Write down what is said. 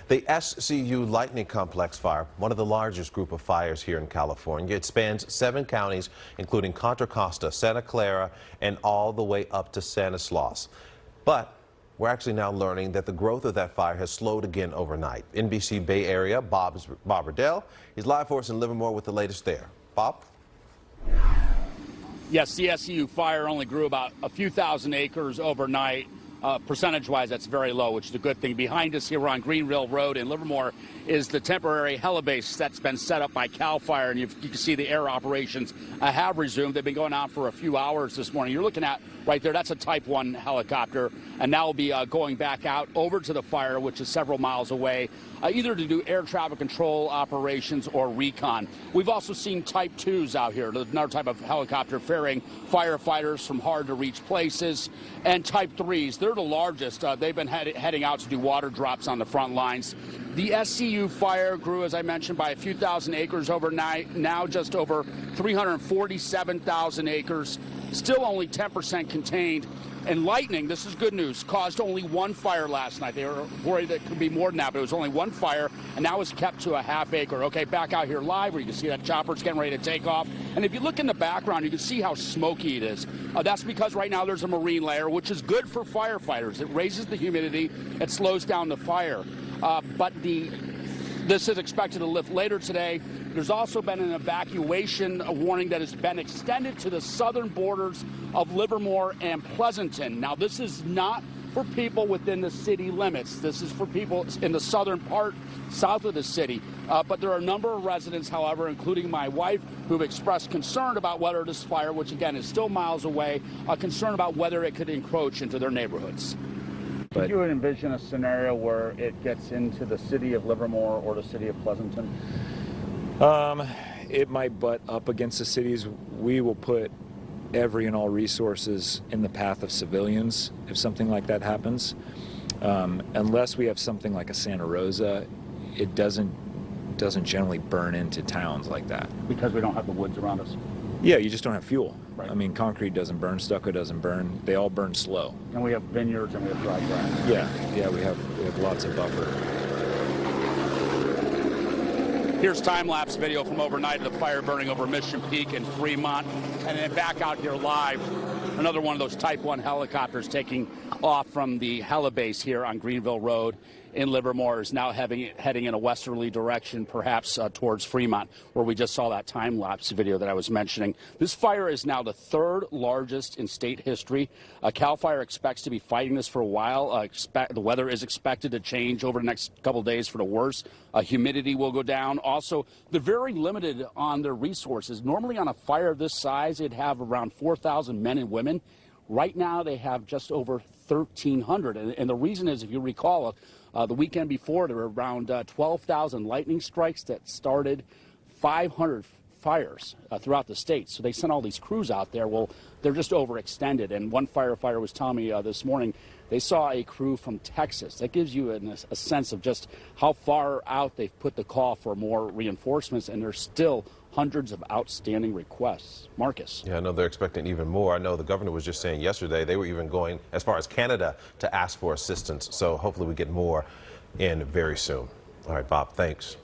The SCU Lightning Complex Fire, one of the largest group of fires here in California. It spans 7 counties, including Contra Costa, Santa Clara, and all the way up to Stanislaus. But we're actually now learning that the growth of that fire has slowed again overnight. NBC Bay Area, Bob Redell, he's live for us in Livermore with the latest there. Bob? Yes, the SCU fire only grew about a few thousand acres overnight. Percentage-wise, that's very low, which is a good thing. Behind us here on Greenville Road in Livermore is the temporary helibase that's been set up by CAL FIRE, and you can see the air operations have resumed. They've been going on for a few hours this morning. You're looking at right there, that's a Type 1 helicopter, and now will be going back out over to the fire, which is several miles away, either to do air traffic control operations or recon. We've also seen Type 2s out here, another type of helicopter ferrying firefighters from hard-to-reach places, and Type 3s. They're the largest. They've been heading out to do water drops on the front lines. The SCU fire grew, as I mentioned, by a few thousand acres overnight, now just over 347,000 acres, still only 10% contained. And lightning, this is good news, caused only one fire last night. They were worried that it could be more than that, but it was only one fire, and now it's kept to a half acre. Okay, back out here live where you can see that chopper's getting ready to take off. And if you look in the background, you can see how smoky it is. That's because right now there's a marine layer, which is good for firefighters. It raises the humidity, it slows down the fire. This is expected to lift later today. There's also been an evacuation warning that has been extended to the southern borders of Livermore and Pleasanton. Now, this is not for people within the city limits. This is for people in the southern part, south of the city. But there are a number of residents, however, including my wife, who've expressed concern about whether this fire, which again is still miles away, are concerned about whether it could encroach into their neighborhoods. Could you envision a scenario where it gets into the city of Livermore or the city of Pleasanton? It might butt up against the cities. We will put every and all resources in the path of civilians if something like that happens. Unless we have something like a Santa Rosa, it doesn't generally burn into towns like that. Because we don't have the woods around us? Yeah, you just don't have fuel. Right. I mean, concrete doesn't burn, stucco doesn't burn. They all burn slow. And we have vineyards and we have dry grass. Yeah, we have lots of buffer. Here's time-lapse video from overnight of the fire burning over Mission Peak and Fremont. And then back out here live, another one of those Type 1 helicopters taking off from the helibase here on Greenville Road in Livermore is now heading in a westerly direction, perhaps towards Fremont, where we just saw that time-lapse video that I was mentioning. This fire is now the 3rd largest in state history. CAL FIRE expects to be fighting this for a while. The weather is expected to change over the next couple of days for the worse. Humidity will go down. Also, they're very limited on their resources. Normally on a fire this size, it'd have around 4,000 men and women. Right now, they have just over 1,300. And the reason is, if you recall, the weekend before, there were around 12,000 lightning strikes that started 500 fires throughout the state. So they sent all these crews out there. Well, they're just overextended. And one firefighter was telling me this morning they saw a crew from Texas. That gives you a sense of just how far out they've put the call for more reinforcements, and there's still hundreds of outstanding requests. Marcus. Yeah, I know they're expecting even more. I know the governor was just saying yesterday they were even going as far as Canada to ask for assistance. So hopefully we get more in very soon. All right, Bob, thanks.